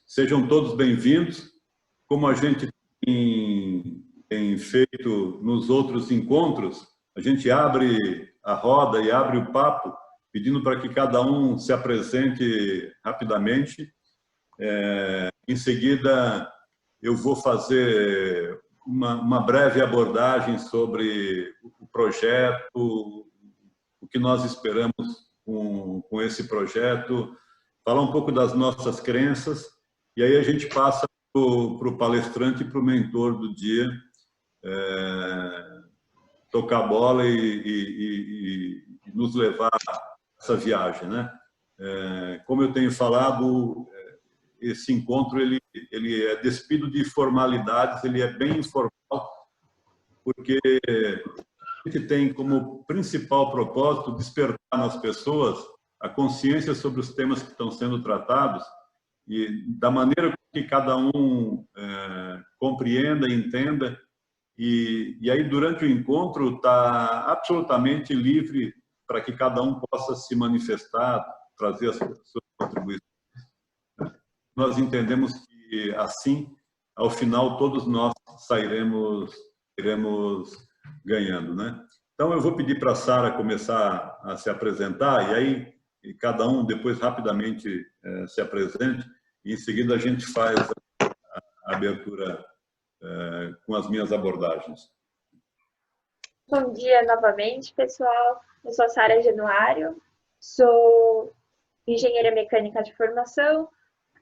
Sejam todos bem-vindos. Como a gente tem feito nos outros encontros, a gente abre a roda e abre o papo, pedindo para que cada um se apresente rapidamente. Em seguida, eu vou fazer uma breve abordagem sobre o projeto, o que nós esperamos com esse projeto, falar um pouco das nossas crenças, e aí a gente passa para o palestrante e para o mentor do dia tocar a bola e nos levar a essa viagem, né? Como eu tenho falado, esse encontro ele é despido de formalidades, ele é bem informal, porque a gente tem como principal propósito despertar nas pessoas a consciência sobre os temas que estão sendo tratados e da maneira que cada um compreenda e entenda. E aí, durante o encontro, está absolutamente livre para que cada um possa se manifestar, trazer as suas contribuições. Nós entendemos que, assim, ao final, todos nós iremos ganhando, né? Então, eu vou pedir para a Sara começar a se apresentar, e aí cada um depois rapidamente se apresente, e em seguida a gente faz a abertura com as minhas abordagens. Bom dia novamente, pessoal. Eu sou a Sara Januário, sou engenheira mecânica de formação,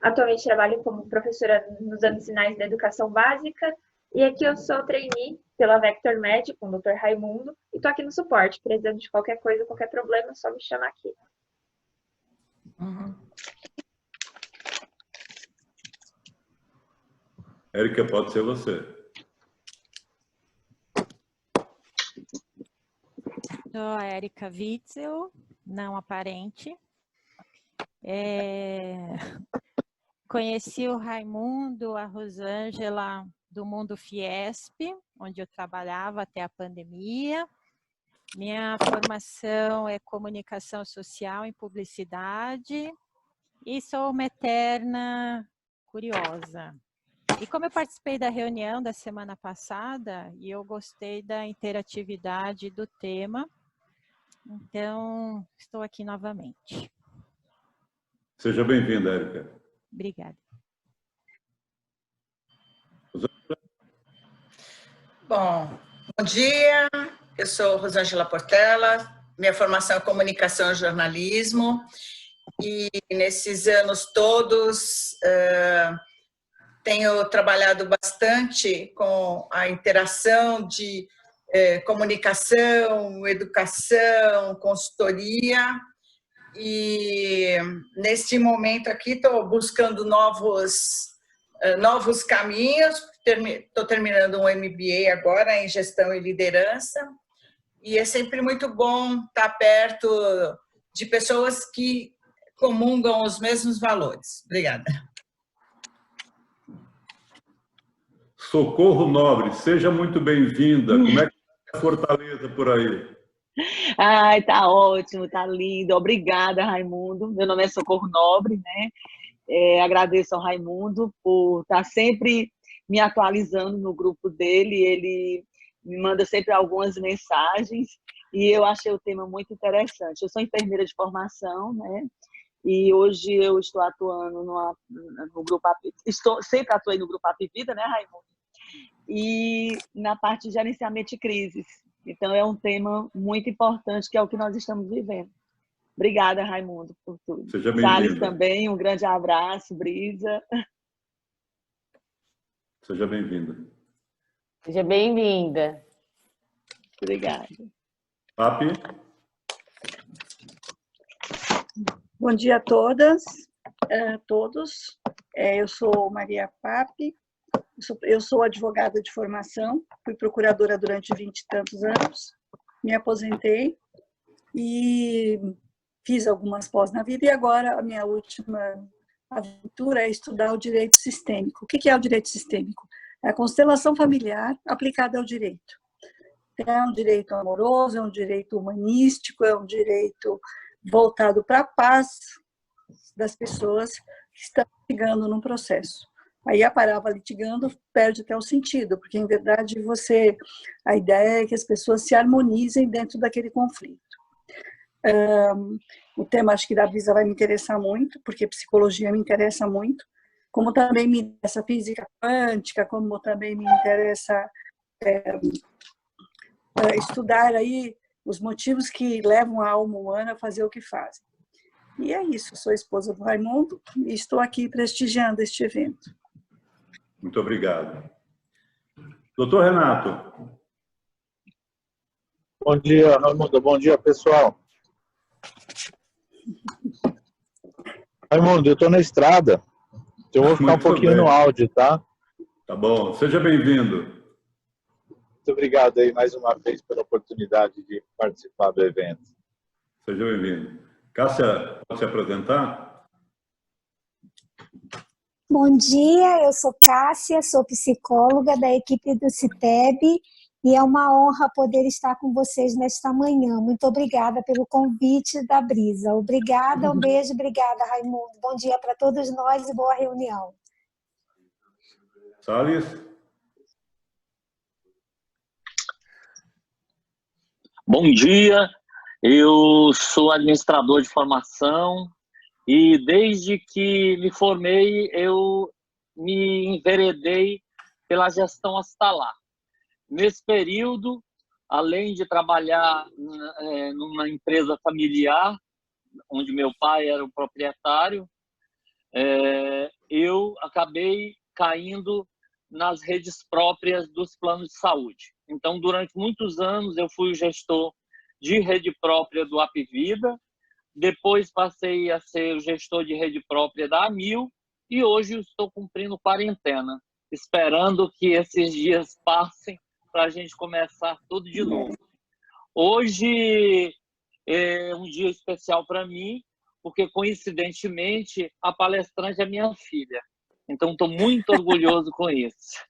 atualmente trabalho como professora nos anos finais da educação básica, e aqui eu sou trainee pela Vector Med com o Dr. Raimundo, e estou aqui no suporte, precisando de qualquer coisa, qualquer problema, é só me chamar aqui. Érica, pode ser você. Sou a Érica Witzel, não aparente. Conheci o Raimundo, a Rosângela do Mundo Fiesp, onde eu trabalhava até a pandemia. Minha formação é comunicação social em publicidade e sou uma eterna curiosa. E como eu participei da reunião da semana passada e eu gostei da interatividade do tema, então estou aqui novamente. Seja bem-vinda, Érica. Obrigada. Bom dia, eu sou Rosângela Portela, minha formação é comunicação e jornalismo, e nesses anos todos tenho trabalhado bastante com a interação de comunicação, educação, consultoria, e neste momento aqui estou buscando novos caminhos. Estou terminando um MBA agora em gestão e liderança, e é sempre muito bom estar perto de pessoas que comungam os mesmos valores. Obrigada. Socorro Nobre, seja muito bem-vinda. Como é que é a Fortaleza por aí? Ai, tá ótimo, tá lindo. Obrigada, Raimundo. Meu nome é Socorro Nobre, né? Agradeço ao Raimundo por estar sempre me atualizando no grupo dele. Ele me manda sempre algumas mensagens e eu achei o tema muito interessante. Eu sou enfermeira de formação, né? E hoje eu estou atuando no grupo sempre atuei no grupo Apivida, né, Raimundo? E na parte de gerenciamento de crises. Então é um tema muito importante que é o que nós estamos vivendo. Obrigada, Raimundo, por tudo. Seja bem-vinda. Salles também, um grande abraço, Brisa. Seja bem-vinda. Seja bem-vinda. Obrigada. Papi? Bom dia a todas, todos. Eu sou Maria Papi, eu sou advogada de formação, fui procuradora durante 20 e tantos anos, me aposentei e fiz algumas pós na vida, e agora a minha última aventura é estudar o direito sistêmico. O que é o direito sistêmico? É a constelação familiar aplicada ao direito. É um direito amoroso, é um direito humanístico, é um direito voltado para a paz das pessoas, que está litigando num processo. Aí a palavra litigando perde até o sentido, porque, em verdade, a ideia é que as pessoas se harmonizem dentro daquele conflito. O tema, acho que da Brisa vai me interessar muito, porque psicologia me interessa muito, como também me interessa física quântica, como também me interessa estudar aí os motivos que levam a alma humana a fazer o que fazem. E é isso, sou esposa do Raimundo e estou aqui prestigiando este evento. Muito obrigado. Doutor Renato. Bom dia, Raimundo. Bom dia, pessoal. Raimundo, eu estou na estrada. Eu vou ficar um pouquinho no áudio, tá? Tá bom. Seja bem-vindo. Muito obrigado aí mais uma vez pela oportunidade de participar do evento. Seja bem-vindo. Cássia, pode se apresentar? Bom dia, eu sou Cássia, sou psicóloga da equipe do CITEB e é uma honra poder estar com vocês nesta manhã. Muito obrigada pelo convite da Brisa. Obrigada, um beijo, obrigada, Raimundo. Bom dia para todos nós e boa reunião. Salles? Bom dia, eu sou administrador de formação e desde que me formei eu me enveredei pela gestão hospitalar. Nesse período, além de trabalhar numa empresa familiar, onde meu pai era o proprietário, eu acabei caindo nas redes próprias dos planos de saúde. Então, durante muitos anos, eu fui o gestor de rede própria do Apvida, depois passei a ser o gestor de rede própria da Amil e hoje estou cumprindo quarentena, esperando que esses dias passem para a gente começar tudo de novo. Hoje é um dia especial para mim, porque, coincidentemente, a palestrante é minha filha. Então, estou muito orgulhoso com isso.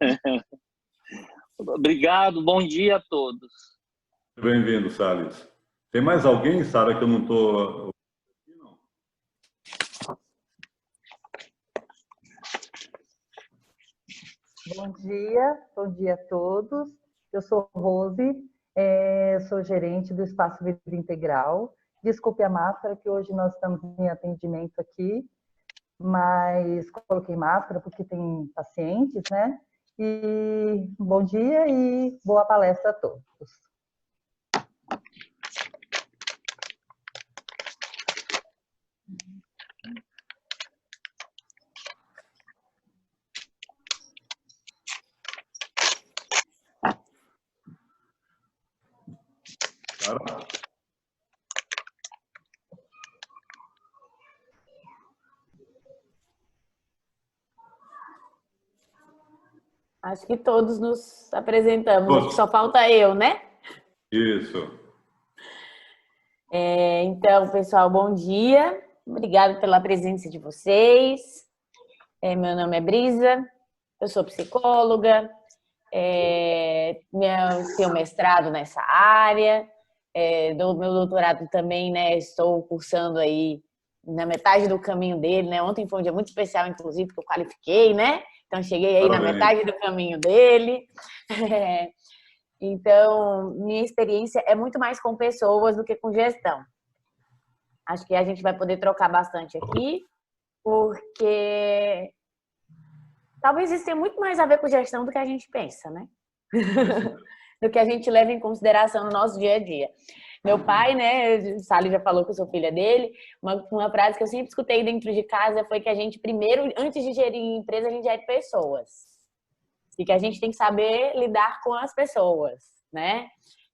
Obrigado, bom dia a todos. Bem-vindo, Salles. Tem mais alguém, Sara, que eu não estou... Bom dia a todos. Eu sou Rose, sou gerente do Espaço Vida Integral. Desculpe a máscara, que hoje nós estamos em atendimento aqui, mas coloquei máscara porque tem pacientes, né? E bom dia e boa palestra a todos. Acho que todos nos apresentamos, acho que só falta eu, né? Isso. Então, pessoal, bom dia. Obrigada pela presença de vocês. Meu nome é Brisa, eu sou psicóloga, tenho mestrado nessa área, do meu doutorado também, né? Estou cursando aí na metade do caminho dele, né? Ontem foi um dia muito especial, inclusive, que eu qualifiquei, né? Então, cheguei aí na metade do caminho dele. Então, minha experiência é muito mais com pessoas do que com gestão. Acho que a gente vai poder trocar bastante aqui, porque talvez isso tenha muito mais a ver com gestão do que a gente pensa, né? Do que a gente leva em consideração no nosso dia a dia. Meu pai, né, o Sally já falou que eu sou filha dele, uma frase que eu sempre escutei dentro de casa foi que a gente primeiro, antes de gerir empresa, a gente gere pessoas. E que a gente tem que saber lidar com as pessoas, né?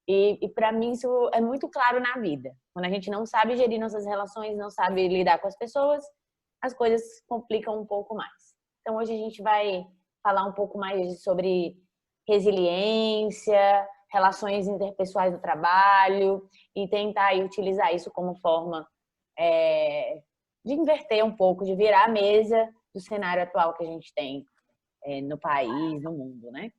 E para mim isso é muito claro na vida. Quando a gente não sabe gerir nossas relações, não sabe lidar com as pessoas, as coisas complicam um pouco mais. Então hoje a gente vai falar um pouco mais sobre resiliência, relações interpessoais do trabalho e tentar aí, utilizar isso como forma de inverter um pouco, de virar a mesa do cenário atual que a gente tem no país, no mundo, né?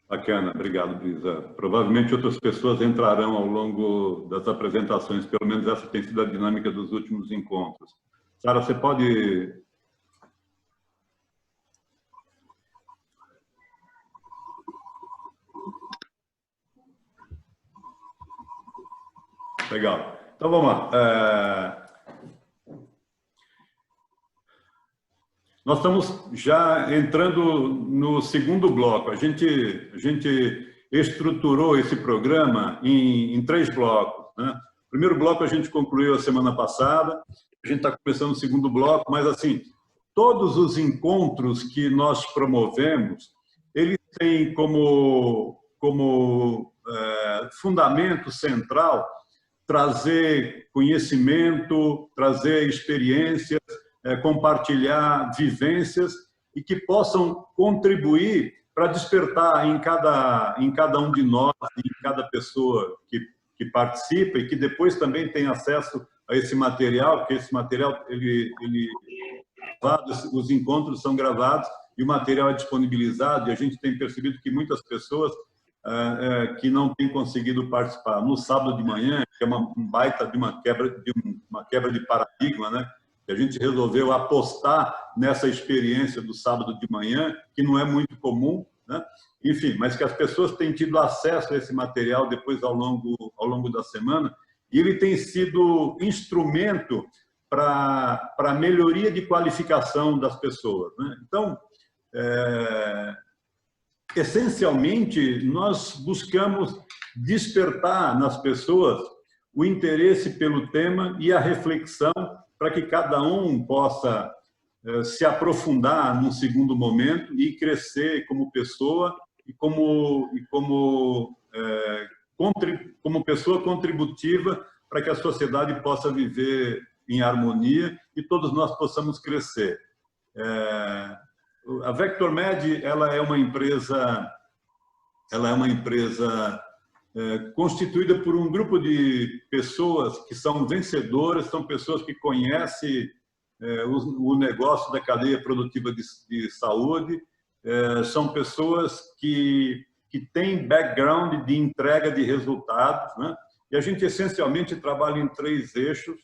Bacana, obrigado, Brisa. Provavelmente outras pessoas entrarão ao longo das apresentações, pelo menos essa tem sido a dinâmica dos últimos encontros. Sara, você pode... Legal. Então, vamos lá. Nós estamos já entrando no segundo bloco. A gente estruturou esse programa em 3 blocos, né? O primeiro bloco a gente concluiu a semana passada, a gente está começando o segundo bloco, mas, assim, todos os encontros que nós promovemos, eles têm como fundamento central trazer conhecimento, trazer experiências, compartilhar vivências e que possam contribuir para despertar em cada um de nós, em cada pessoa que participa e que depois também tem acesso a esse material, porque esse material, os encontros são gravados e o material é disponibilizado, e a gente tem percebido que muitas pessoas que não têm conseguido participar no sábado de manhã, que é um baita de uma quebra de paradigma, né? A gente resolveu apostar nessa experiência do sábado de manhã, que não é muito comum, né? Enfim, mas que as pessoas têm tido acesso a esse material depois ao longo da semana, e ele tem sido instrumento para a melhoria de qualificação das pessoas, né? Então, essencialmente, nós buscamos despertar nas pessoas o interesse pelo tema e a reflexão para que cada um possa se aprofundar num segundo momento e crescer como pessoa e como pessoa contributiva para que a sociedade possa viver em harmonia e todos nós possamos crescer. A VectorMed, ela é uma empresa constituída por um grupo de pessoas que são vencedoras, são pessoas que conhecem o negócio da cadeia produtiva de saúde, são pessoas que têm background de entrega de resultados, né? E a gente essencialmente trabalha em 3 eixos.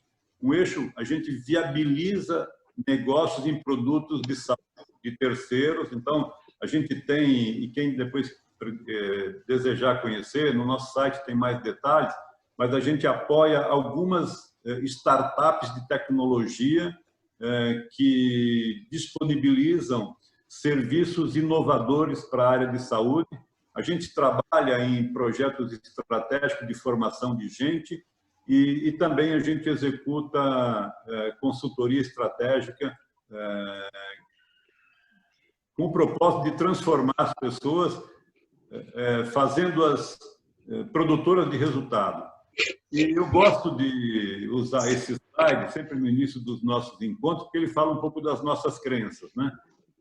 Um eixo, a gente viabiliza negócios em produtos de saúde de terceiros. Então, a gente tem, e quem depois desejar conhecer, no nosso site tem mais detalhes, mas a gente apoia algumas startups de tecnologia que disponibilizam serviços inovadores para a área de saúde. A gente trabalha em projetos estratégicos de formação de gente e também a gente executa consultoria estratégica com o propósito de transformar as pessoas, fazendo-as produtoras de resultado. E eu gosto de usar esse slide sempre no início dos nossos encontros, porque ele fala um pouco das nossas crenças, né?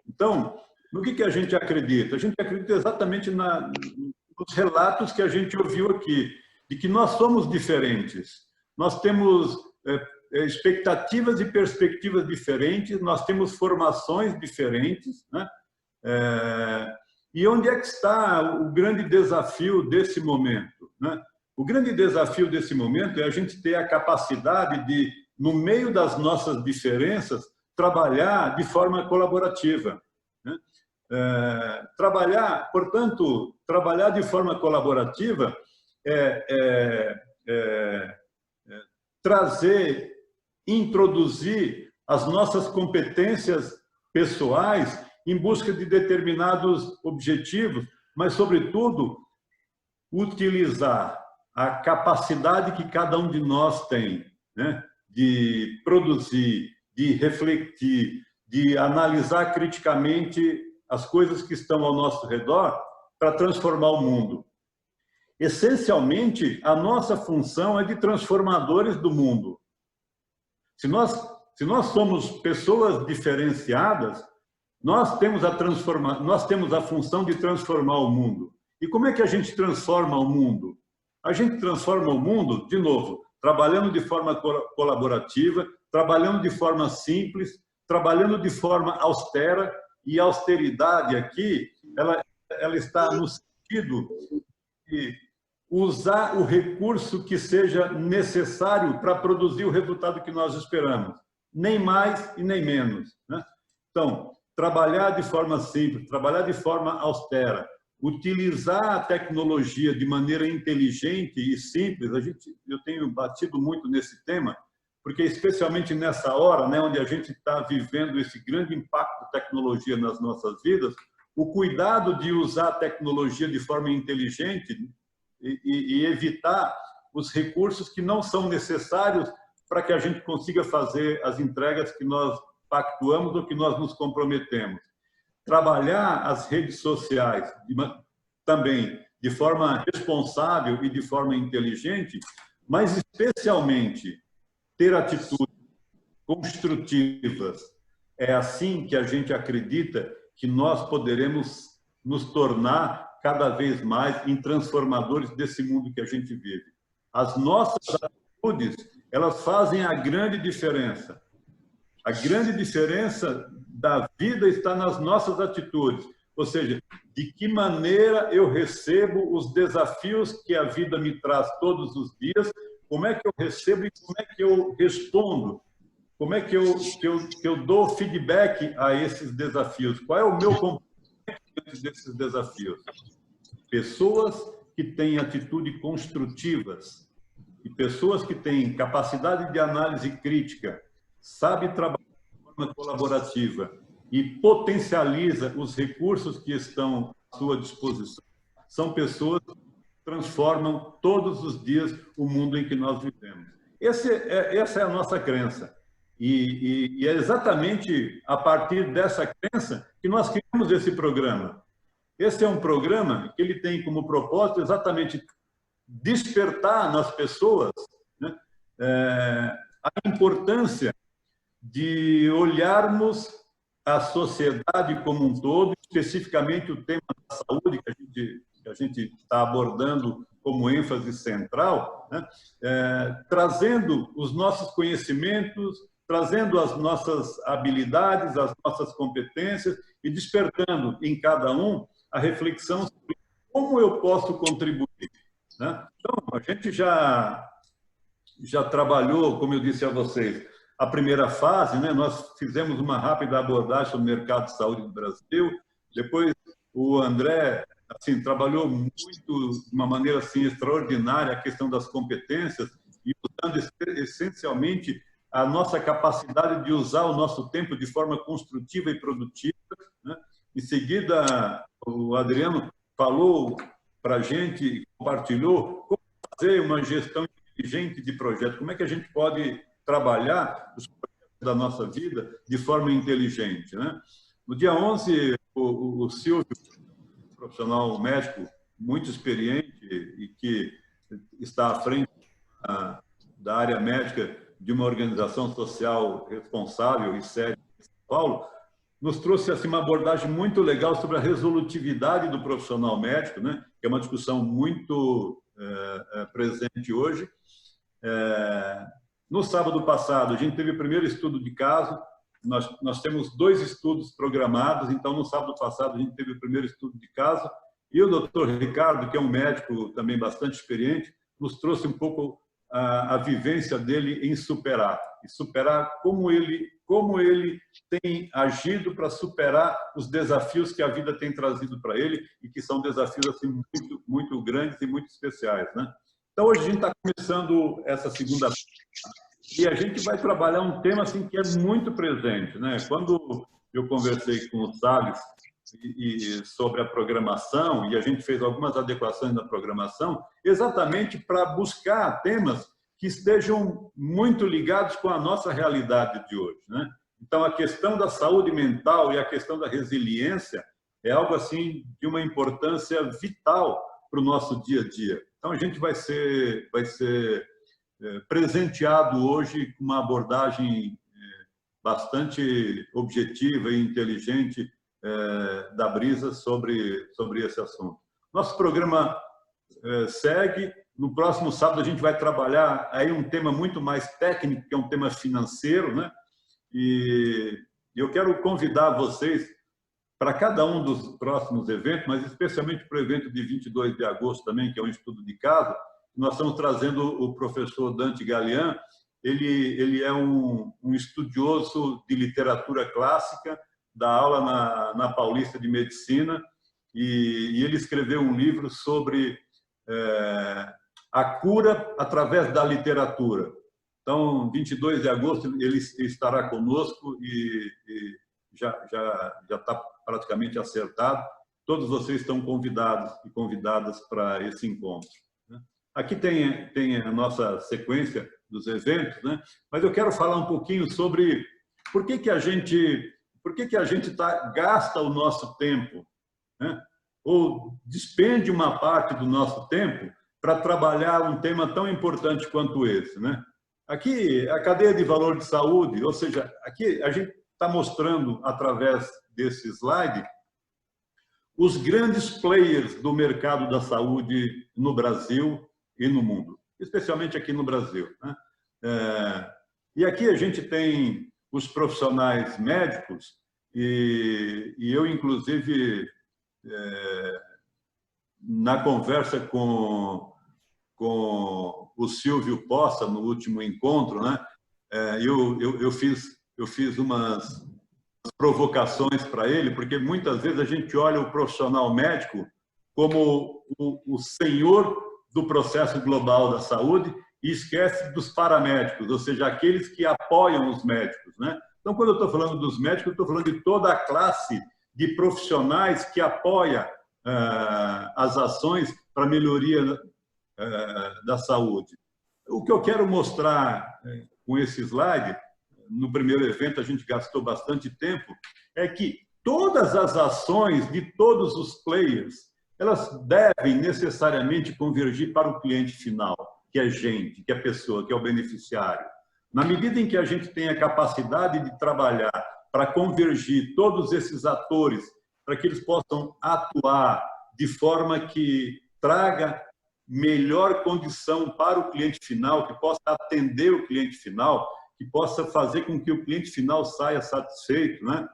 Então, no que a gente acredita? A gente acredita exatamente nos relatos que a gente ouviu aqui, de que nós somos diferentes, nós temos expectativas e perspectivas diferentes, nós temos formações diferentes, né? E onde é que está o grande desafio desse momento, né? O grande desafio desse momento é a gente ter a capacidade de, no meio das nossas diferenças, trabalhar de forma colaborativa, né? Portanto, trabalhar de forma colaborativa trazer, introduzir as nossas competências pessoais em busca de determinados objetivos, mas, sobretudo, utilizar a capacidade que cada um de nós tem, né? De produzir, de refletir, de analisar criticamente as coisas que estão ao nosso redor para transformar o mundo. Essencialmente, a nossa função é de transformadores do mundo. Se nós somos pessoas diferenciadas, nós temos a função de transformar o mundo. E como é que a gente transforma o mundo? A gente transforma o mundo, de novo, trabalhando de forma colaborativa, trabalhando de forma simples, trabalhando de forma austera, e a austeridade aqui, ela está no sentido de usar o recurso que seja necessário para produzir o resultado que nós esperamos. nem mais e nem menos, né? Então, trabalhar de forma simples, trabalhar de forma austera, utilizar a tecnologia de maneira inteligente e simples. Eu tenho batido muito nesse tema, porque especialmente nessa hora, né, onde a gente está vivendo esse grande impacto da tecnologia nas nossas vidas, o cuidado de usar a tecnologia de forma inteligente e evitar os recursos que não são necessários para que a gente consiga fazer as entregas que nós pactuamos ou que nós nos comprometemos. Trabalhar as redes sociais também de forma responsável e de forma inteligente, mas especialmente ter atitudes construtivas. É assim que a gente acredita que nós poderemos nos tornar cada vez mais em transformadores desse mundo que a gente vive. As nossas atitudes, elas fazem a grande diferença. A grande diferença da vida está nas nossas atitudes, ou seja, de que maneira eu recebo os desafios que a vida me traz todos os dias, como é que eu recebo e como é que eu respondo, como é que eu dou feedback a esses desafios, qual é o meu comportamento desses desafios. Pessoas que têm atitude construtivas e pessoas que têm capacidade de análise crítica, sabe trabalhar de forma colaborativa e potencializa os recursos que estão à sua disposição, são pessoas que transformam todos os dias o mundo em que nós vivemos. Essa é a nossa crença. E é exatamente a partir dessa crença que nós criamos esse programa. Esse é um programa que ele tem como propósito exatamente despertar nas pessoas, né, a importância de olharmos a sociedade como um todo, especificamente o tema da saúde, que a gente está abordando como ênfase central, né, trazendo os nossos conhecimentos, trazendo as nossas habilidades, as nossas competências e despertando em cada um a reflexão sobre como eu posso contribuir, né? Então, a gente já trabalhou, como eu disse a vocês, a primeira fase, né? Nós fizemos uma rápida abordagem sobre o mercado de saúde do Brasil, depois o André assim, trabalhou muito, de uma maneira assim, extraordinária, a questão das competências e usando essencialmente a nossa capacidade de usar o nosso tempo de forma construtiva e produtiva, né? Em seguida, o Adriano falou para a gente, compartilhou como fazer uma gestão inteligente de projetos, como é que a gente pode trabalhar os projetos da nossa vida de forma inteligente, né? No dia 11, o Silvio, profissional médico muito experiente e que está à frente da área médica de uma organização social responsável e séria em São Paulo, nos trouxe assim, uma abordagem muito legal sobre a resolutividade do profissional médico, né? Que é uma discussão muito presente hoje. No sábado passado, a gente teve o primeiro estudo de caso, nós temos 2 estudos programados, então no sábado passado a gente teve o primeiro estudo de caso, e o doutor Ricardo, que é um médico também bastante experiente, nos trouxe um pouco a vivência dele em superar, e superar como ele tem agido para superar os desafios que a vida tem trazido para ele, e que são desafios assim, muito, muito grandes e muito especiais, né? Então, hoje a gente está começando essa segunda e a gente vai trabalhar um tema assim, que é muito presente, né? Quando eu conversei com o Salles sobre a programação, e a gente fez algumas adequações na programação, exatamente para buscar temas que estejam muito ligados com a nossa realidade de hoje, né? Então, a questão da saúde mental e a questão da resiliência é algo assim de uma importância vital para o nosso dia a dia. Então, a gente vai ser presenteado hoje com uma abordagem bastante objetiva e inteligente da Brisa sobre esse assunto. Nosso programa segue. No próximo sábado a gente vai trabalhar aí um tema muito mais técnico, que é um tema financeiro, né? E eu quero convidar vocês para cada um dos próximos eventos, mas especialmente para o evento de 22 de agosto também, que é um estudo de caso. Nós estamos trazendo o professor Dante Galian. ele é um estudioso de literatura clássica, dá aula na Paulista de Medicina, e ele escreveu um livro sobre a cura através da literatura. Então, 22 de agosto, ele estará conosco e já está praticamente acertado. Todos vocês estão convidados e convidadas para esse encontro. Aqui tem a nossa sequência dos eventos, né? Mas eu quero falar um pouquinho sobre por que a gente gasta o nosso tempo, né? Ou despende uma parte do nosso tempo para trabalhar um tema tão importante quanto esse, né? Aqui, a cadeia de valor de saúde, ou seja, aqui a gente está mostrando, através desse slide, os grandes players do mercado da saúde no Brasil e no mundo, especialmente aqui no Brasil, né? E aqui a gente tem os profissionais médicos, e eu, inclusive, na conversa com o Silvio Poça, no último encontro, né? Eu fiz umas provocações para ele, porque muitas vezes a gente olha o profissional médico como o senhor do processo global da saúde e esquece dos paramédicos, ou seja, aqueles que apoiam os médicos, né? Então, quando eu estou falando dos médicos, eu estou falando de toda a classe de profissionais que apoia as ações para a melhoria da saúde. O que eu quero mostrar com esse slide, no primeiro evento a gente gastou bastante tempo, é que todas as ações de todos os players, elas devem necessariamente convergir para o cliente final, que é gente, que é pessoa, que é o beneficiário. Na medida em que a gente tem a capacidade de trabalhar para convergir todos esses atores, para que eles possam atuar de forma que traga melhor condição para o cliente final, que possa atender o cliente final, que possa fazer com que o cliente final saia satisfeito, né?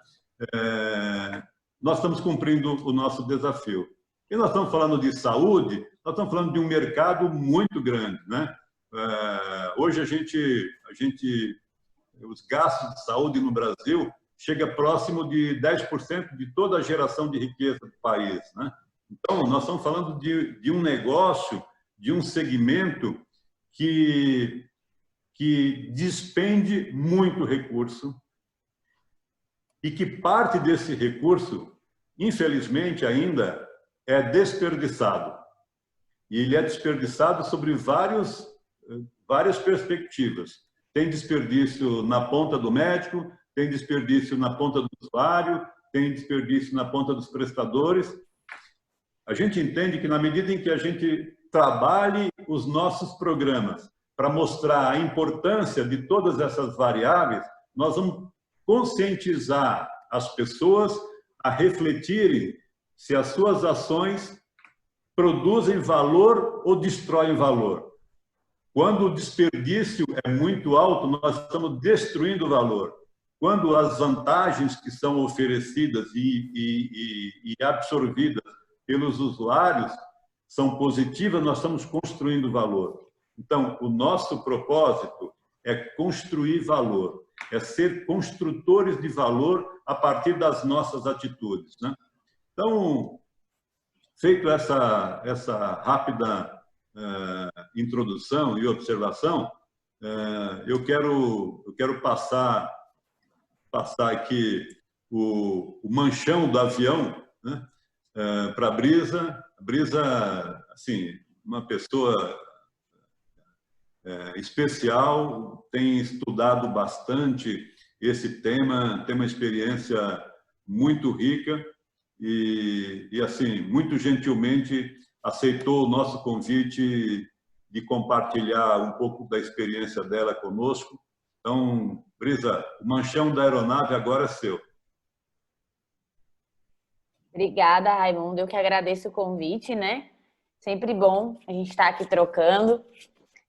Nós estamos cumprindo o nosso desafio. E nós estamos falando de saúde, nós estamos falando de um mercado muito grande, né? Hoje os gastos de saúde no Brasil chega próximo de 10% de toda a geração de riqueza do país, né? Então, nós estamos falando de um negócio, de um segmento que despende muito recurso e que parte desse recurso, infelizmente, ainda é desperdiçado. E ele é desperdiçado sobre várias perspectivas. Tem desperdício na ponta do médico, tem desperdício na ponta do usuário, tem desperdício na ponta dos prestadores. A gente entende que, na medida em que a gente trabalhe os nossos programas para mostrar a importância de todas essas variáveis, nós vamos conscientizar as pessoas a refletirem se as suas ações produzem valor ou destroem valor. Quando o desperdício é muito alto, nós estamos destruindo valor. Quando as vantagens que são oferecidas e absorvidas pelos usuários são positivas, nós estamos construindo valor. Então, o nosso propósito é construir valor, é ser construtores de valor a partir das nossas atitudes, né? Então, feito essa rápida introdução e observação, eu quero passar aqui o manchão do avião, né, para a Brisa. Brisa, assim, uma pessoa especial, tem estudado bastante esse tema, tem uma experiência muito rica e assim, muito gentilmente aceitou o nosso convite de compartilhar um pouco da experiência dela conosco. Então, Brisa, o manchão da aeronave agora é seu. Obrigada, Raimundo. Eu que agradeço o convite, né? Sempre bom a gente estar aqui trocando.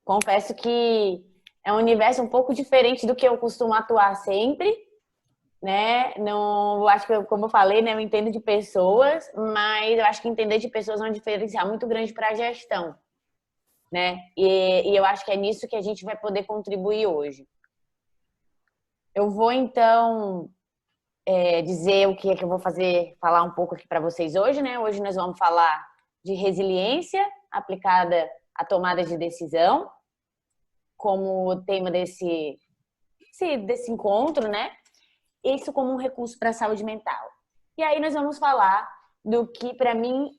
Confesso que é um universo um pouco diferente do que eu costumo atuar sempre, né? Não, acho que, como eu falei, né, eu entendo de pessoas, mas eu acho que entender de pessoas é um diferencial muito grande para a gestão. né? E eu acho que é nisso que a gente vai poder contribuir hoje. Eu vou, então, dizer o que é que eu vou falar um pouco aqui para vocês hoje, né? Hoje nós vamos falar de resiliência aplicada à tomada de decisão, como tema desse encontro, né? Isso como um recurso para a saúde mental. E aí nós vamos falar do que, para mim,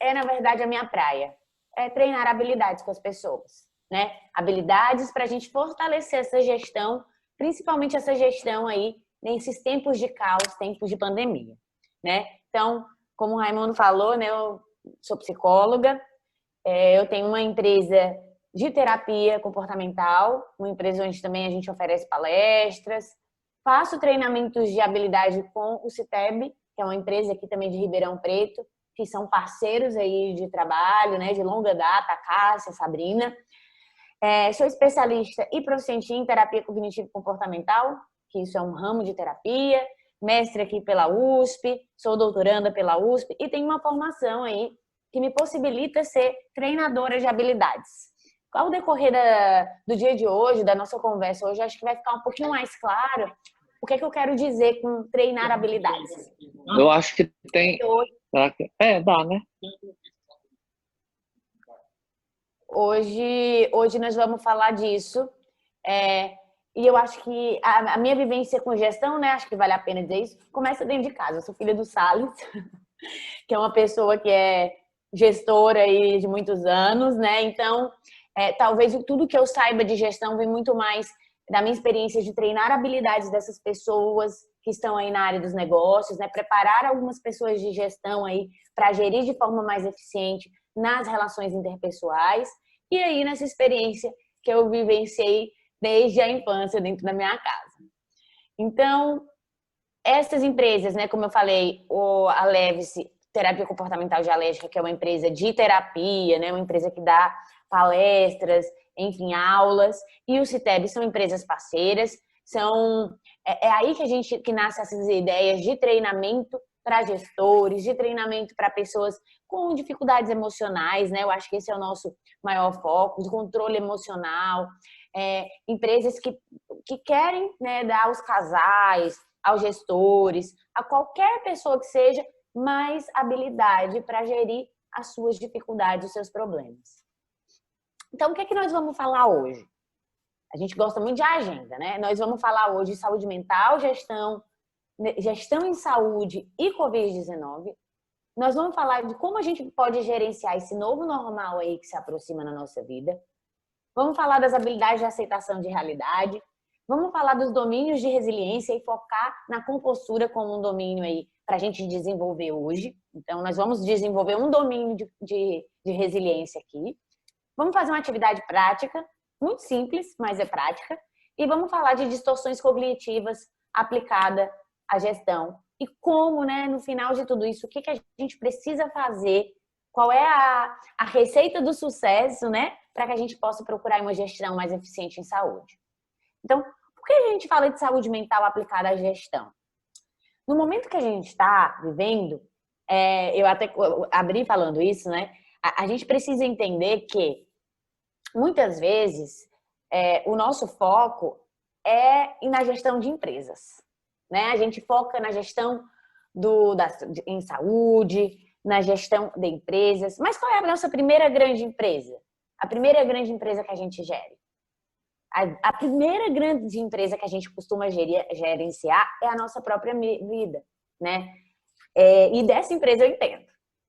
na verdade, a minha praia. É treinar habilidades com as pessoas, né? Habilidades para a gente fortalecer essa gestão, principalmente essa gestão aí nesses tempos de caos, tempos de pandemia, né? Então, como o Raimundo falou, né? Eu sou psicóloga, eu tenho uma empresa de terapia comportamental, uma empresa onde também a gente oferece palestras, faço treinamentos de habilidade com o CITEB, que é uma empresa aqui também de Ribeirão Preto, que são parceiros aí de trabalho, né, de longa data, a Cássia, a Sabrina. Sou especialista e proficiente em terapia cognitivo-comportamental, que isso é um ramo de terapia, mestre aqui pela USP, sou doutoranda pela USP e tenho uma formação aí que me possibilita ser treinadora de habilidades. Ao decorrer do dia de hoje, da nossa conversa hoje, acho que vai ficar um pouquinho mais claro o que é que eu quero dizer com treinar habilidades. Eu acho que tem... dá, né? Hoje nós vamos falar disso. E eu acho que a minha vivência com gestão, né? Acho que vale a pena dizer isso. Começa dentro de casa. Eu sou filha do Salles, que é uma pessoa que é gestora aí de muitos anos, né? Então, talvez tudo que eu saiba de gestão vem muito mais da minha experiência de treinar habilidades dessas pessoas que estão aí na área dos negócios, né? Preparar algumas pessoas de gestão aí para gerir de forma mais eficiente nas relações interpessoais. E aí, nessa experiência que eu vivenciei desde a infância dentro da minha casa. Então, essas empresas, né, como eu falei, a Levice Terapia Comportamental Dialética, que é uma empresa de terapia, né, uma empresa que dá palestras, enfim, aulas, e o CITEB são empresas parceiras, é aí que nascem essas ideias de treinamento para gestores, de treinamento para pessoas com dificuldades emocionais, né? Eu acho que esse é o nosso maior foco, de controle emocional, empresas que querem, né, dar aos casais, aos gestores, a qualquer pessoa que seja, mais habilidade para gerir as suas dificuldades, os seus problemas. Então, o que é que nós vamos falar hoje? A gente gosta muito de agenda, né? Nós vamos falar hoje de saúde mental, gestão em saúde e Covid-19. Nós vamos falar de como a gente pode gerenciar esse novo normal aí que se aproxima na nossa vida. Vamos falar das habilidades de aceitação de realidade. Vamos falar dos domínios de resiliência e focar na compostura como um domínio aí para a gente desenvolver hoje. Então, nós vamos desenvolver um domínio de resiliência aqui. Vamos fazer uma atividade prática, muito simples, mas é prática. E vamos falar de distorções cognitivas aplicada à gestão. E como, né, no final de tudo isso, o que a gente precisa fazer, qual é a receita do sucesso, né, para que a gente possa procurar uma gestão mais eficiente em saúde. Então, por que a gente fala de saúde mental aplicada à gestão? No momento que a gente está vivendo, eu até abri falando isso, né, a gente precisa entender que, muitas vezes, o nosso foco é na gestão de empresas, né? A gente foca na gestão em saúde, na gestão de empresas. Mas qual é a nossa primeira grande empresa? A primeira grande empresa que a gente gere? A primeira grande empresa que a gente costuma gerenciar é a nossa própria vida, né? E dessa empresa eu entendo.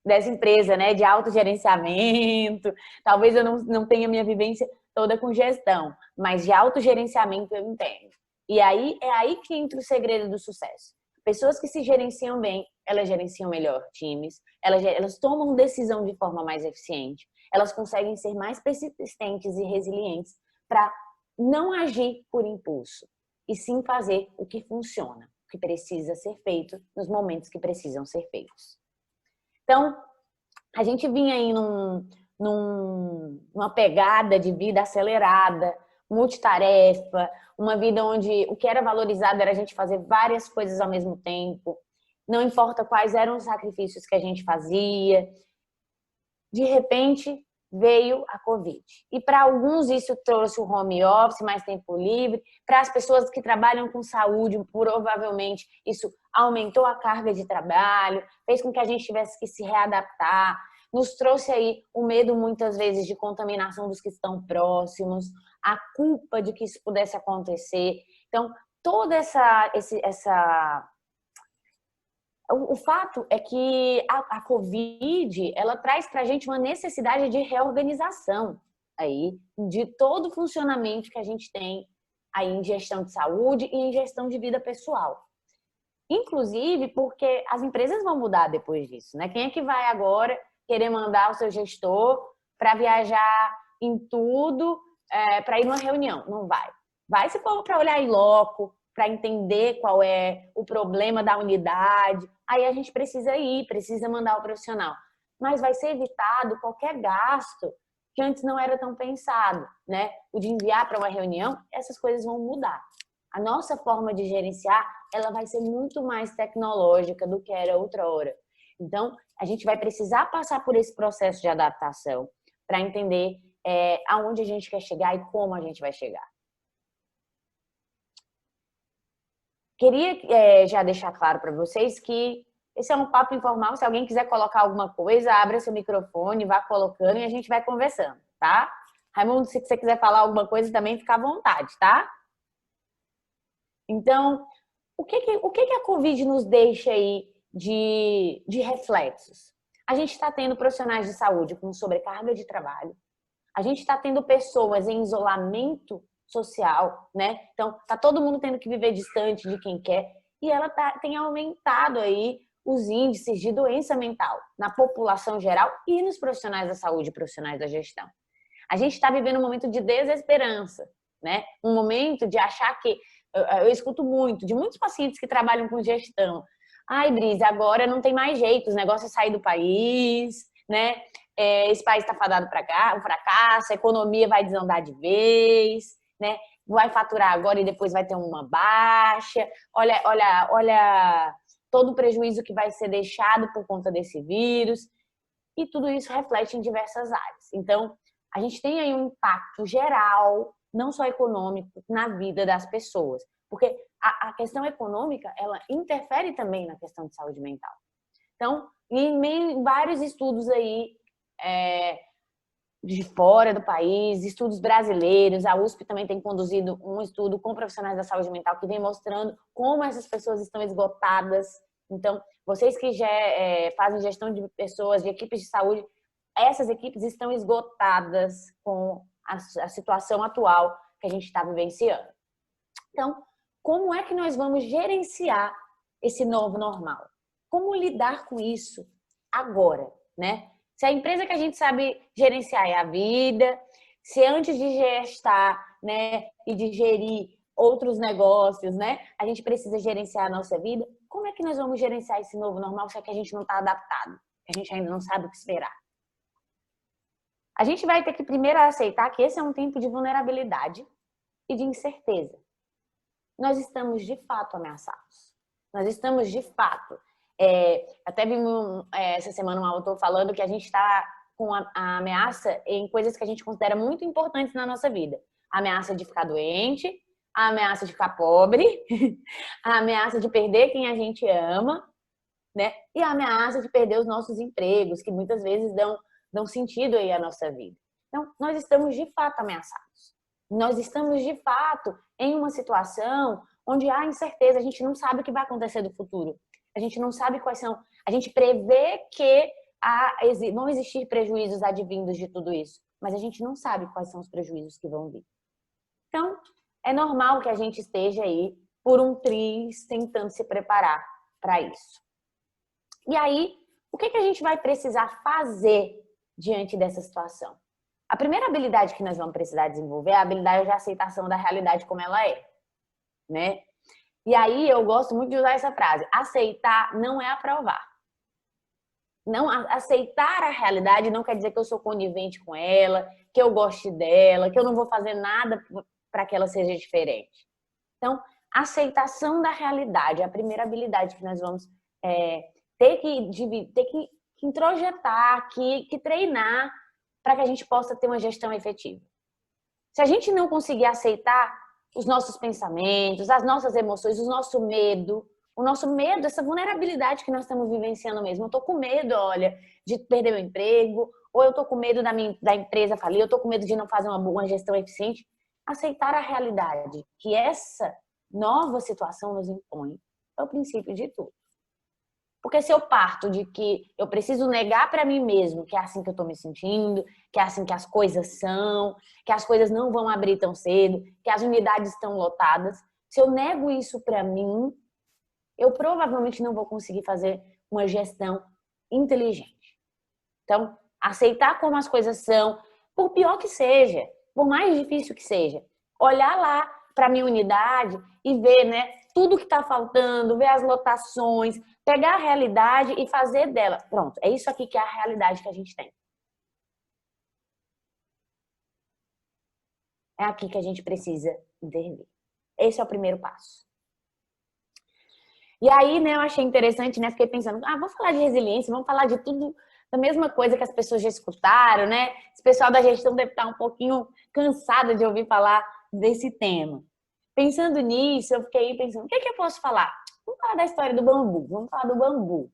Dessa empresa, né, de autogerenciamento. Talvez eu não tenha minha vivência toda com gestão, mas de autogerenciamento eu entendo. E aí é aí que entra o segredo do sucesso. Pessoas que se gerenciam bem, elas gerenciam melhor times, elas tomam decisão de forma mais eficiente, elas conseguem ser mais persistentes e resilientes para não agir por impulso, e sim fazer o que funciona, o que precisa ser feito nos momentos que precisam ser feitos. Então, a gente vinha aí numa pegada de vida acelerada, multitarefa, uma vida onde o que era valorizado era a gente fazer várias coisas ao mesmo tempo, não importa quais eram os sacrifícios que a gente fazia. De repente, veio a Covid. E para alguns isso trouxe o home office, mais tempo livre. Para as pessoas que trabalham com saúde, provavelmente isso aumentou a carga de trabalho, fez com que a gente tivesse que se readaptar. Nos trouxe aí o medo, muitas vezes, de contaminação dos que estão próximos, a culpa de que isso pudesse acontecer. Então, toda o fato é que a Covid, ela traz para a gente uma necessidade de reorganização aí, de todo o funcionamento que a gente tem aí em gestão de saúde e em gestão de vida pessoal. Inclusive porque as empresas vão mudar depois disso, né? Quem é que vai agora querer mandar o seu gestor para viajar em tudo, para ir numa reunião? Não vai. Vai se for para olhar em loco, para entender qual é o problema da unidade. Aí a gente precisa ir, precisa mandar o profissional. Mas vai ser evitado qualquer gasto que antes não era tão pensado, né? O de enviar para uma reunião, essas coisas vão mudar. A nossa forma de gerenciar, ela vai ser muito mais tecnológica do que era outra hora. Então, a gente vai precisar passar por esse processo de adaptação para entender aonde a gente quer chegar e como a gente vai chegar. Queria já deixar claro para vocês que esse é um papo informal. Se alguém quiser colocar alguma coisa, abra seu microfone, vá colocando e a gente vai conversando, tá? Raimundo, se você quiser falar alguma coisa também, fica à vontade, tá? Então, o que a Covid nos deixa aí de reflexos? A gente está tendo profissionais de saúde com sobrecarga de trabalho. A gente está tendo pessoas em isolamento social, né? Então, tá todo mundo tendo que viver distante de quem quer e ela tem aumentado aí os índices de doença mental na população geral e nos profissionais da saúde e profissionais da gestão. A gente está vivendo um momento de desesperança, né? Um momento de achar que... Eu escuto muito, de muitos pacientes que trabalham com gestão. Ai, Brise, agora não tem mais jeito, os negócios é sair do país, né? Esse país está fadado para cá, um fracasso, a economia vai desandar de vez, né? Vai faturar agora e depois vai ter uma baixa. Olha todo o prejuízo que vai ser deixado por conta desse vírus. E tudo isso reflete em diversas áreas. Então, a gente tem aí um impacto geral, não só econômico, na vida das pessoas. Porque a questão econômica, ela interfere também na questão de saúde mental. Então, em vários estudos aí de fora do país, estudos brasileiros, a USP também tem conduzido um estudo com profissionais da saúde mental que vem mostrando como essas pessoas estão esgotadas. Então, vocês que já fazem gestão de pessoas, de equipes de saúde, essas equipes estão esgotadas com a situação atual que a gente está vivenciando. Então, como é que nós vamos gerenciar esse novo normal? Como lidar com isso agora, né? Se a empresa que a gente sabe gerenciar é a vida, se antes de gestar, né, e de gerir outros negócios, né, a gente precisa gerenciar a nossa vida, como é que nós vamos gerenciar esse novo normal se é que a gente não está adaptado? A gente ainda não sabe o que esperar. A gente vai ter que primeiro aceitar que esse é um tempo de vulnerabilidade e de incerteza. Nós estamos de fato ameaçados. Nós estamos de fato... até vi essa semana um autor falando que a gente está com a ameaça em coisas que a gente considera muito importantes na nossa vida. A ameaça de ficar doente, a ameaça de ficar pobre, a ameaça de perder quem a gente ama, né? E a ameaça de perder os nossos empregos, que muitas vezes dão sentido aí à nossa vida. Então, nós estamos de fato ameaçados. Nós estamos de fato em uma situação onde há incerteza, a gente não sabe o que vai acontecer no futuro. A gente não sabe quais são... A gente prevê que vão existir prejuízos advindos de tudo isso, mas a gente não sabe quais são os prejuízos que vão vir. Então, é normal que a gente esteja aí por um triz tentando se preparar para isso. E aí, o que a gente vai precisar fazer diante dessa situação? A primeira habilidade que nós vamos precisar desenvolver é a habilidade de aceitação da realidade como ela é, né? E aí eu gosto muito de usar essa frase: aceitar não é aprovar. Não, aceitar a realidade não quer dizer que eu sou conivente com ela, que eu goste dela, que eu não vou fazer nada para que ela seja diferente. Então, aceitação da realidade é a primeira habilidade que nós vamos ter que introjetar, que treinar para que a gente possa ter uma gestão efetiva. Se a gente não conseguir aceitar os nossos pensamentos, as nossas emoções, o nosso medo, essa vulnerabilidade que nós estamos vivenciando mesmo. Eu tô com medo, olha, de perder meu emprego, ou eu tô com medo da empresa falir, eu tô com medo de não fazer uma gestão eficiente. Aceitar a realidade que essa nova situação nos impõe é o princípio de tudo. Porque se eu parto de que eu preciso negar para mim mesmo que é assim que eu estou me sentindo, que é assim que as coisas são, que as coisas não vão abrir tão cedo, que as unidades estão lotadas, se eu nego isso para mim, eu provavelmente não vou conseguir fazer uma gestão inteligente. Então, aceitar como as coisas são, por pior que seja, por mais difícil que seja, olhar lá para a minha unidade e ver, né, tudo que está faltando, ver as lotações, pegar a realidade e fazer dela. Pronto, é isso aqui que é a realidade que a gente tem. É aqui que a gente precisa intervir. Esse é o primeiro passo. E aí, né, eu achei interessante, né, fiquei pensando, vamos falar de resiliência, vamos falar de tudo, da mesma coisa que as pessoas já escutaram, né? Esse pessoal da gestão deve estar um pouquinho cansado de ouvir falar desse tema. Pensando nisso, eu fiquei pensando, o que eu posso falar? Vamos falar da história do bambu, vamos falar do bambu.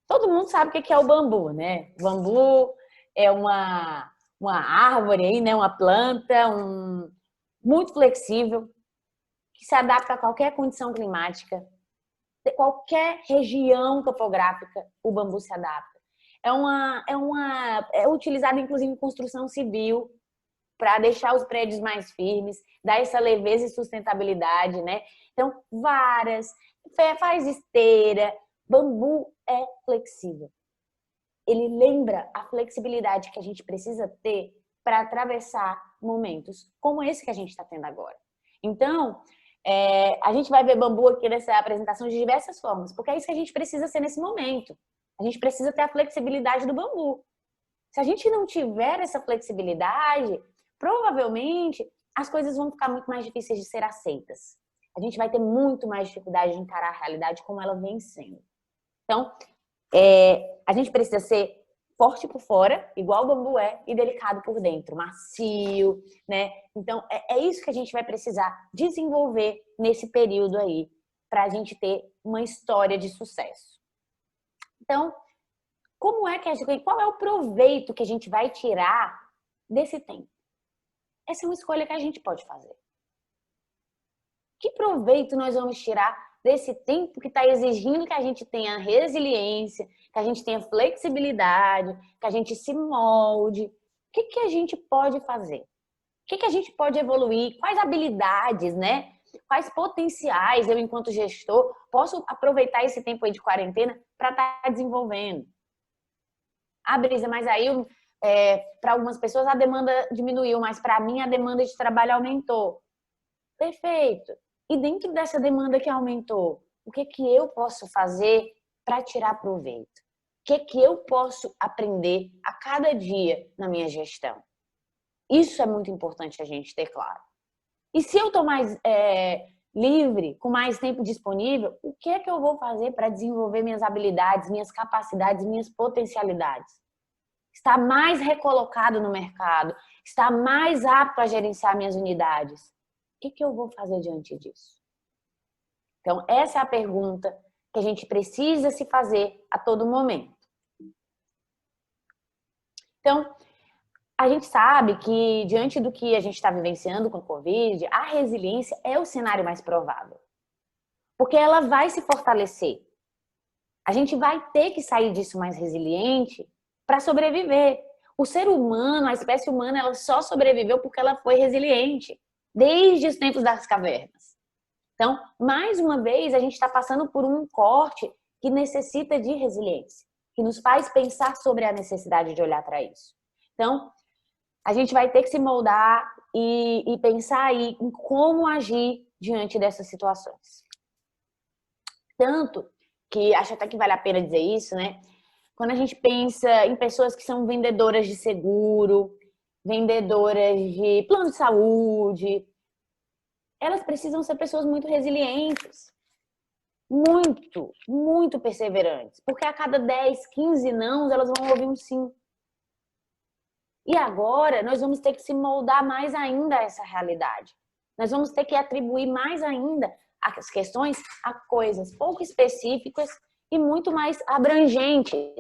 Todo mundo sabe o que é o bambu, né? O bambu é uma árvore aí, né? Uma planta muito flexível, que se adapta a qualquer condição climática, qualquer região topográfica, o bambu se adapta. É utilizado inclusive em construção civil para deixar os prédios mais firmes, dar essa leveza e sustentabilidade, né? Então, varas, faz esteira, bambu é flexível. Ele lembra a flexibilidade que a gente precisa ter para atravessar momentos como esse que a gente está tendo agora. Então, a gente vai ver bambu aqui nessa apresentação de diversas formas, porque é isso que a gente precisa ser nesse momento. A gente precisa ter a flexibilidade do bambu. Se a gente não tiver essa flexibilidade, provavelmente as coisas vão ficar muito mais difíceis de ser aceitas. A gente vai ter muito mais dificuldade de encarar a realidade como ela vem sendo. Então, a gente precisa ser forte por fora, igual o bambu é, e delicado por dentro, macio, né? Então, é isso que a gente vai precisar desenvolver nesse período aí, para a gente ter uma história de sucesso. Então, qual é o proveito que a gente vai tirar desse tempo? Essa é uma escolha que a gente pode fazer. Que proveito nós vamos tirar desse tempo que está exigindo que a gente tenha resiliência, que a gente tenha flexibilidade, que a gente se molde? O que a gente pode fazer? O que a gente pode evoluir? Quais habilidades, né? Quais potenciais eu, enquanto gestor, posso aproveitar esse tempo aí de quarentena para estar desenvolvendo? Brisa, mas aí para algumas pessoas a demanda diminuiu, mas para mim a demanda de trabalho aumentou. Perfeito. E dentro dessa demanda que aumentou, o que eu posso fazer para tirar proveito? O que eu posso aprender a cada dia na minha gestão? Isso é muito importante a gente ter claro. E se eu estou mais livre, com mais tempo disponível, o que eu vou fazer para desenvolver minhas habilidades, minhas capacidades, minhas potencialidades? Estar mais recolocado no mercado, estar mais apto a gerenciar minhas unidades. O que eu vou fazer diante disso? Então, essa é a pergunta que a gente precisa se fazer a todo momento. Então, a gente sabe que, diante do que a gente está vivenciando com a Covid, a resiliência é o cenário mais provável. Porque ela vai se fortalecer. A gente vai ter que sair disso mais resiliente para sobreviver. O ser humano, a espécie humana, ela só sobreviveu porque ela foi resiliente, desde os tempos das cavernas. Então, mais uma vez, a gente está passando por um corte que necessita de resiliência, que nos faz pensar sobre a necessidade de olhar para isso. Então, a gente vai ter que se moldar e pensar aí em como agir diante dessas situações. Tanto que, acho até que vale a pena dizer isso, né? Quando a gente pensa em pessoas que são vendedoras de seguro, vendedoras de plano de saúde, elas precisam ser pessoas muito resilientes, muito, muito perseverantes, porque a cada 10, 15 nãos, elas vão ouvir um sim. E agora nós vamos ter que se moldar mais ainda a essa realidade. Nós vamos ter que atribuir mais ainda as questões a coisas pouco específicas e muito mais abrangentes,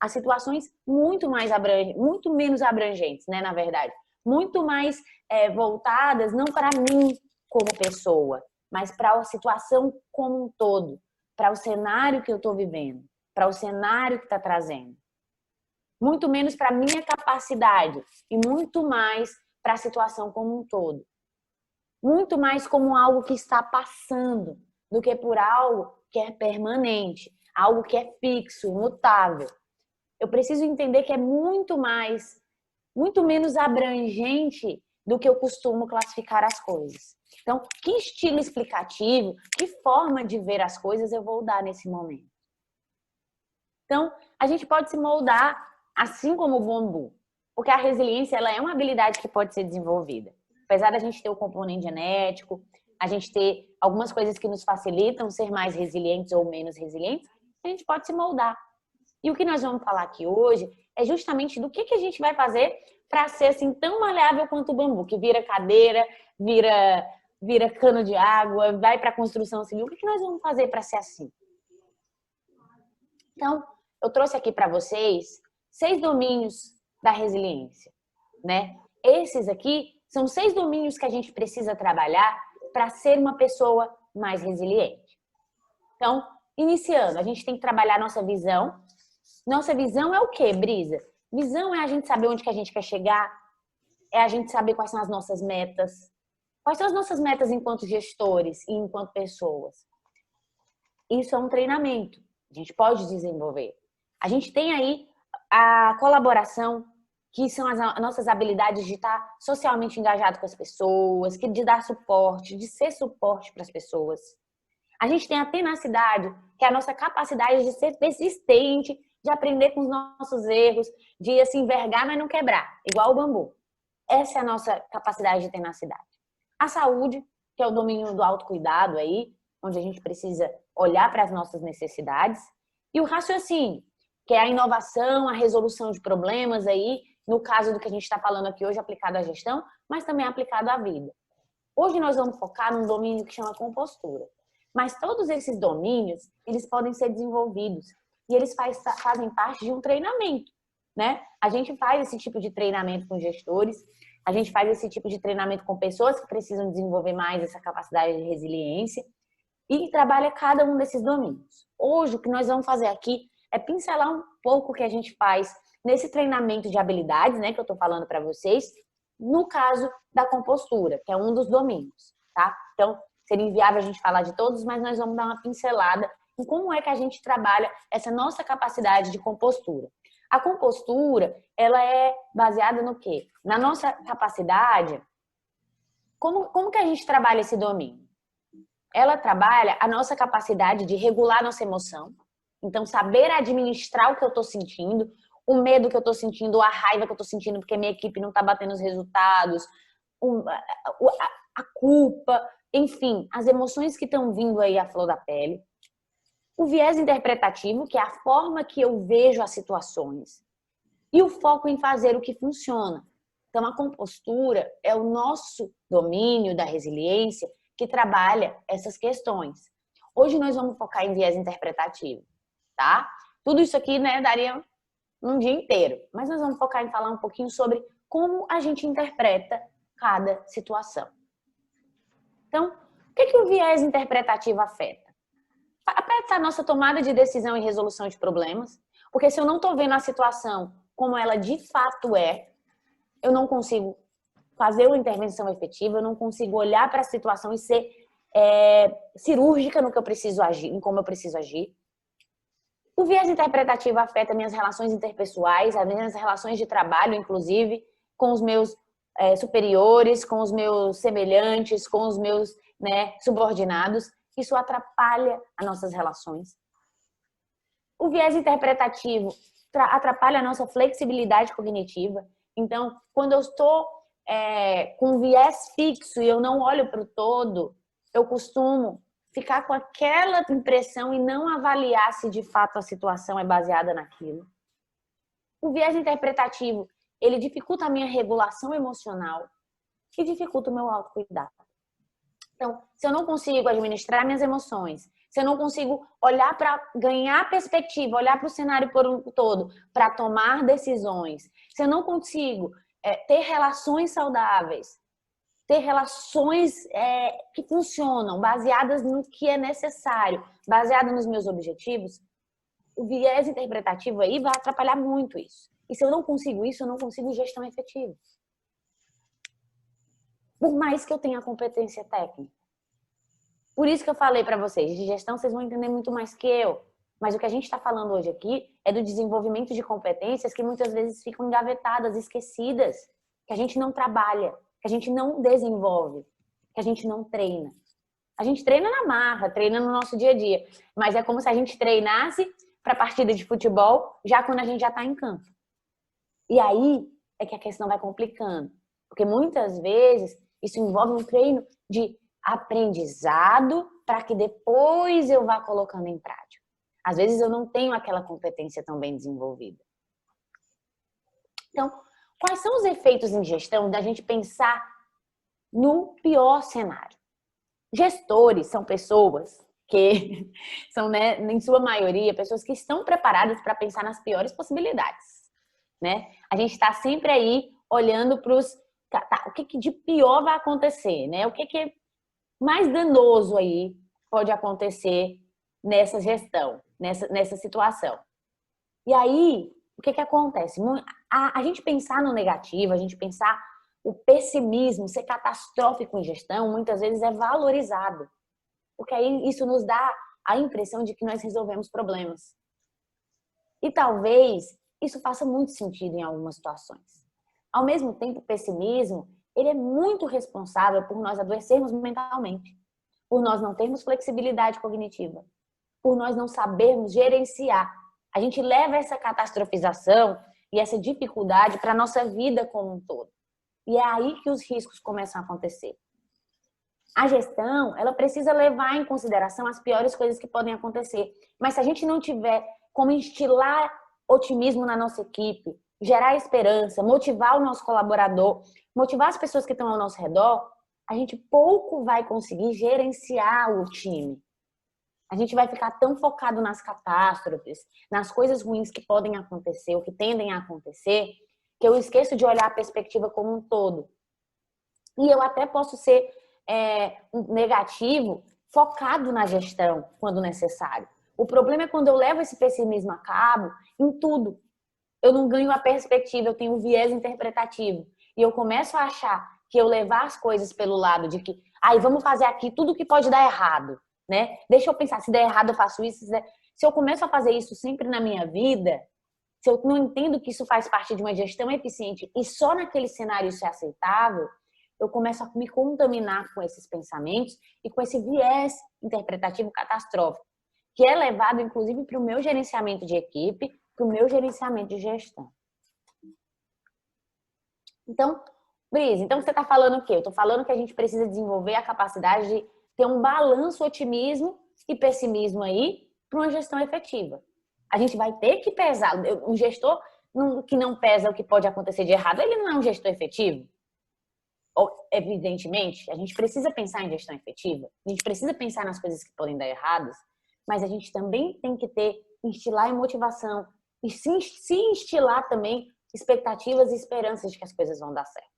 a situações muito menos abrangentes, né, na verdade, muito mais voltadas não para mim como pessoa, mas para a situação como um todo, para o cenário que eu estou vivendo, para o cenário que está trazendo. Muito menos para a minha capacidade e muito mais para a situação como um todo. Muito mais como algo que está passando do que por algo que é permanente, algo que é fixo, imutável. Eu preciso entender que é muito menos abrangente do que eu costumo classificar as coisas. Então, que estilo explicativo, que forma de ver as coisas eu vou dar nesse momento? Então, a gente pode se moldar assim como o bambu, porque a resiliência ela é uma habilidade que pode ser desenvolvida. Apesar da gente ter o componente genético, a gente ter algumas coisas que nos facilitam ser mais resilientes ou menos resilientes, a gente pode se moldar. E o que nós vamos falar aqui hoje é justamente do que a gente vai fazer para ser assim tão maleável quanto o bambu, que vira cadeira, vira cano de água, vai para a construção civil. O que nós vamos fazer para ser assim? Então, eu trouxe aqui para vocês 6 domínios da resiliência, né? Esses aqui são 6 domínios que a gente precisa trabalhar para ser uma pessoa mais resiliente. Então, iniciando, a gente tem que trabalhar nossa visão. Nossa visão é o quê, Brisa? Visão é a gente saber onde que a gente quer chegar, é a gente saber quais são as nossas metas. Quais são as nossas metas enquanto gestores e enquanto pessoas? Isso é um treinamento. A gente pode desenvolver. A gente tem aí a colaboração, que são as nossas habilidades de estar socialmente engajado com as pessoas, de dar suporte, de ser suporte para as pessoas. A gente tem a tenacidade, que é a nossa capacidade de ser persistente, de aprender com os nossos erros, de se envergar, mas não quebrar, igual o bambu. Essa é a nossa capacidade de tenacidade. A saúde, que é o domínio do autocuidado aí, onde a gente precisa olhar para as nossas necessidades. E o raciocínio, que é a inovação, a resolução de problemas aí, no caso do que a gente está falando aqui hoje, aplicado à gestão, mas também aplicado à vida. Hoje nós vamos focar num domínio que chama compostura. Mas todos esses domínios, eles podem ser desenvolvidos e eles fazem parte de um treinamento, né? A gente faz esse tipo de treinamento com gestores, a gente faz esse tipo de treinamento com pessoas que precisam desenvolver mais essa capacidade de resiliência e trabalha cada um desses domínios. Hoje, o que nós vamos fazer aqui é pincelar um pouco o que a gente faz nesse treinamento de habilidades, né, que eu estou falando para vocês, no caso da compostura, que é um dos domínios, tá? Então, seria inviável a gente falar de todos, mas nós vamos dar uma pincelada em como é que a gente trabalha essa nossa capacidade de compostura. A compostura, ela é baseada no quê? Na nossa capacidade. Como que a gente trabalha esse domínio? Ela trabalha a nossa capacidade de regular nossa emoção. Então, saber administrar o que eu estou sentindo, o medo que eu estou sentindo, a raiva que eu estou sentindo porque minha equipe não está batendo os resultados, a culpa, enfim, as emoções que estão vindo aí à flor da pele. O viés interpretativo, que é a forma que eu vejo as situações. E o foco em fazer o que funciona. Então, a compostura é o nosso domínio da resiliência que trabalha essas questões. Hoje nós vamos focar em viés interpretativo, tá? Tudo isso aqui, né, daria um dia inteiro. Mas nós vamos focar em falar um pouquinho sobre como a gente interpreta cada situação. Então, o que o viés interpretativo afeta? Afeta a nossa tomada de decisão e resolução de problemas, porque se eu não estou vendo a situação como ela de fato é, eu não consigo fazer uma intervenção efetiva, eu não consigo olhar para a situação e ser cirúrgica no que eu preciso agir, em como eu preciso agir. O viés interpretativo afeta minhas relações interpessoais, as minhas relações de trabalho, inclusive, com os meus superiores, com os meus semelhantes, com os meus subordinados. Isso atrapalha as nossas relações. O viés interpretativo atrapalha a nossa flexibilidade cognitiva. Então, quando eu estou com um viés fixo e eu não olho para o todo, eu costumo ficar com aquela impressão e não avaliar se de fato a situação é baseada naquilo. O viés interpretativo, ele dificulta a minha regulação emocional e dificulta o meu autocuidado. Então, se eu não consigo administrar minhas emoções, se eu não consigo olhar para ganhar perspectiva, olhar para o cenário por um todo, para tomar decisões, se eu não consigo ter relações saudáveis, ter relações que funcionam, baseadas no que é necessário, baseadas nos meus objetivos, o viés interpretativo aí vai atrapalhar muito isso. E se eu não consigo isso, eu não consigo gestão efetiva. Por mais que eu tenha competência técnica. Por isso que eu falei para vocês, de gestão vocês vão entender muito mais que eu. Mas o que a gente está falando hoje aqui é do desenvolvimento de competências que muitas vezes ficam engavetadas, esquecidas, que a gente não trabalha, que a gente não desenvolve, que a gente não treina. A gente treina na marra, treina no nosso dia a dia. Mas é como se a gente treinasse para partida de futebol já quando a gente já está em campo. E aí é que a questão vai complicando. Porque muitas vezes isso envolve um treino de aprendizado para que depois eu vá colocando em prática. Às vezes eu não tenho aquela competência tão bem desenvolvida. Então, quais são os efeitos em gestão da gente pensar no pior cenário? Gestores são pessoas que são, né, em sua maioria, pessoas que estão preparadas para pensar nas piores possibilidades, né? A gente está sempre aí olhando para o que de pior vai acontecer, né? O que é mais danoso aí pode acontecer nessa gestão, nessa situação. E aí, o que acontece? A gente pensar no negativo, a gente pensar o pessimismo, ser catastrófico em gestão, muitas vezes é valorizado. Porque aí isso nos dá a impressão de que nós resolvemos problemas. E talvez isso faça muito sentido em algumas situações. Ao mesmo tempo, o pessimismo, ele é muito responsável por nós adoecermos mentalmente, por nós não termos flexibilidade cognitiva, por nós não sabermos gerenciar. A gente leva essa catastrofização e essa dificuldade para a nossa vida como um todo. E é aí que os riscos começam a acontecer. A gestão, ela precisa levar em consideração as piores coisas que podem acontecer. Mas se a gente não tiver como instilar otimismo na nossa equipe, gerar esperança, motivar o nosso colaborador, motivar as pessoas que estão ao nosso redor, a gente pouco vai conseguir gerenciar o time. A gente vai ficar tão focado nas catástrofes, nas coisas ruins que podem acontecer ou que tendem a acontecer, que eu esqueço de olhar a perspectiva como um todo. E eu até posso ser negativo, focado na gestão, quando necessário. O problema é quando eu levo esse pessimismo a cabo em tudo. Eu não ganho a perspectiva, eu tenho um viés interpretativo. E eu começo a achar que eu levar as coisas pelo lado de que, vamos fazer aqui tudo que pode dar errado, né? Deixa eu pensar, se der errado eu faço isso. Se eu começo a fazer isso sempre na minha vida, se eu não entendo que isso faz parte de uma gestão eficiente e só naquele cenário isso é aceitável, eu começo a me contaminar com esses pensamentos e com esse viés interpretativo catastrófico, que é levado, inclusive, para o meu gerenciamento de equipe, para o meu gerenciamento de gestão. Então, Brise, você está falando o quê? Eu estou falando que a gente precisa desenvolver a capacidade de ter um balanço, otimismo e pessimismo aí para uma gestão efetiva. A gente vai ter que pesar. Um gestor que não pesa o que pode acontecer de errado, ele não é um gestor efetivo. Evidentemente, a gente precisa pensar em gestão efetiva, a gente precisa pensar nas coisas que podem dar erradas, mas a gente também tem que instilar em motivação e se instilar também expectativas e esperanças de que as coisas vão dar certo.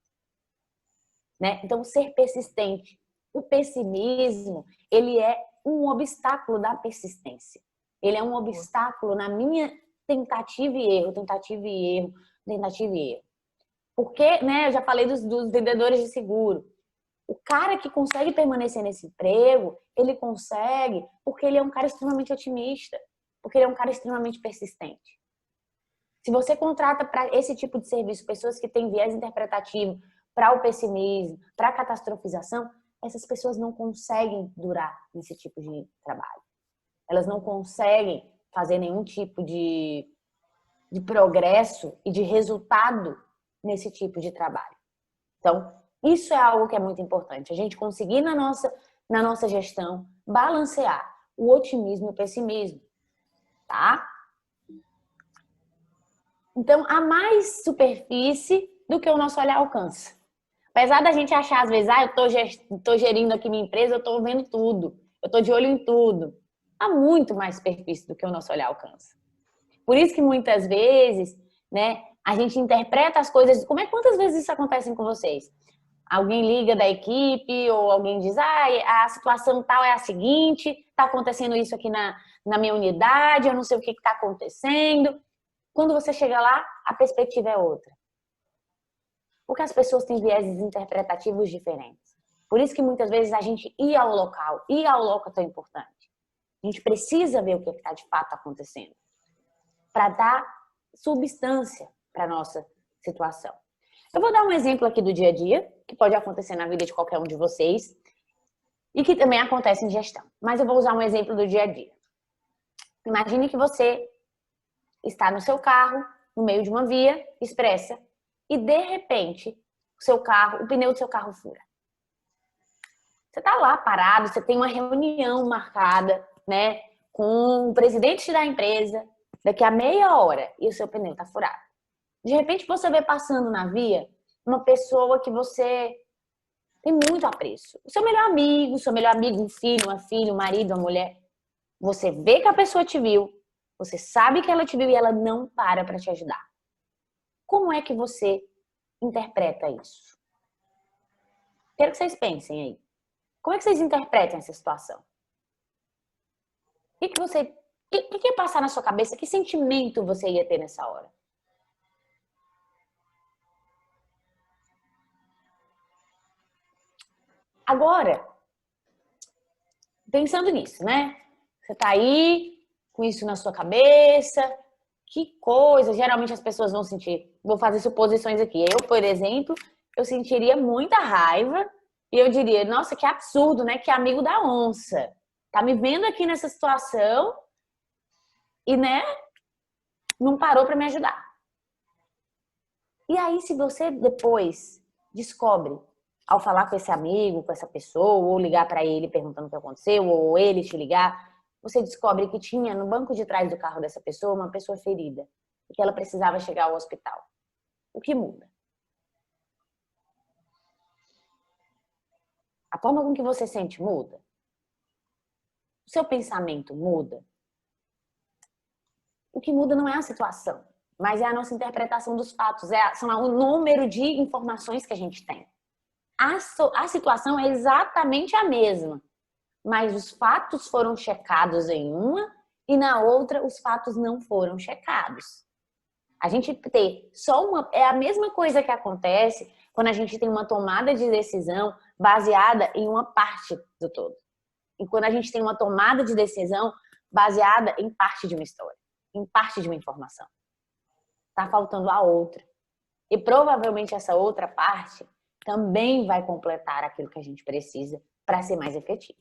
Né? Então, ser persistente. O pessimismo, ele é um obstáculo da persistência. Ele é um obstáculo na minha tentativa e erro. Porque, né, eu já falei dos vendedores de seguro. O cara que consegue permanecer nesse emprego, ele consegue porque ele é um cara extremamente otimista, porque ele é um cara extremamente persistente. Se você contrata para esse tipo de serviço pessoas que têm viés interpretativo para o pessimismo, para a catastrofização, essas pessoas não conseguem durar nesse tipo de trabalho. Elas não conseguem fazer nenhum tipo de progresso e de resultado nesse tipo de trabalho. Então, isso é algo que é muito importante. A gente conseguir na nossa gestão balancear o otimismo e o pessimismo, tá? Então, há mais superfície do que o nosso olhar alcança. Apesar da gente achar, às vezes, eu tô gerindo aqui minha empresa, eu tô vendo tudo, eu tô de olho em tudo. Há muito mais superfície do que o nosso olhar alcança. Por isso que muitas vezes, né, a gente interpreta as coisas. Quantas vezes isso acontece com vocês? Alguém liga da equipe ou alguém diz, a situação tal é a seguinte, está acontecendo isso aqui na minha unidade, eu não sei o que está acontecendo. Quando você chega lá, a perspectiva é outra. Porque as pessoas têm vieses interpretativos diferentes. Por isso que muitas vezes a gente ir ao local é tão importante. A gente precisa ver o que está de fato acontecendo para dar substância para a nossa situação. Eu vou dar um exemplo aqui do dia a dia, que pode acontecer na vida de qualquer um de vocês e que também acontece em gestão. Mas eu vou usar um exemplo do dia a dia. Imagine que você está no seu carro, no meio de uma via expressa, e de repente o pneu do seu carro fura. Você está lá parado, você tem uma reunião marcada, né, com o presidente da empresa, daqui a meia hora, e o seu pneu está furado. De repente você vê passando na via uma pessoa que você tem muito apreço. O seu melhor amigo, um filho, uma filha, um marido, uma mulher. Você vê que a pessoa te viu, você sabe que ela te viu e ela não para te ajudar. Como é que você interpreta isso? Quero que vocês pensem aí. Como é que vocês interpretam essa situação? O que ia passar na sua cabeça? Que sentimento você ia ter nessa hora? Agora, pensando nisso, né? Você tá aí com isso na sua cabeça. Que coisa! Geralmente as pessoas vão sentir. Vou fazer suposições aqui. Eu, por exemplo, eu sentiria muita raiva e eu diria, nossa, que absurdo, né? Que amigo da onça. Tá me vendo aqui nessa situação e, né, não parou para me ajudar. E aí, se você depois descobre, ao falar com esse amigo, com essa pessoa, ou ligar para ele perguntando o que aconteceu, ou ele te ligar, você descobre que tinha no banco de trás do carro dessa pessoa uma pessoa ferida e que ela precisava chegar ao hospital. O que muda? A forma com que você sente muda? O seu pensamento muda? O que muda não é a situação, mas é a nossa interpretação dos fatos, são o número de informações que a gente tem. A situação é exatamente a mesma, mas os fatos foram checados em uma e na outra os fatos não foram checados. A gente ter é a mesma coisa que acontece quando a gente tem uma tomada de decisão baseada em uma parte do todo. E quando a gente tem uma tomada de decisão baseada em parte de uma história, em parte de uma informação. Tá faltando a outra. E provavelmente essa outra parte também vai completar aquilo que a gente precisa para ser mais efetivo.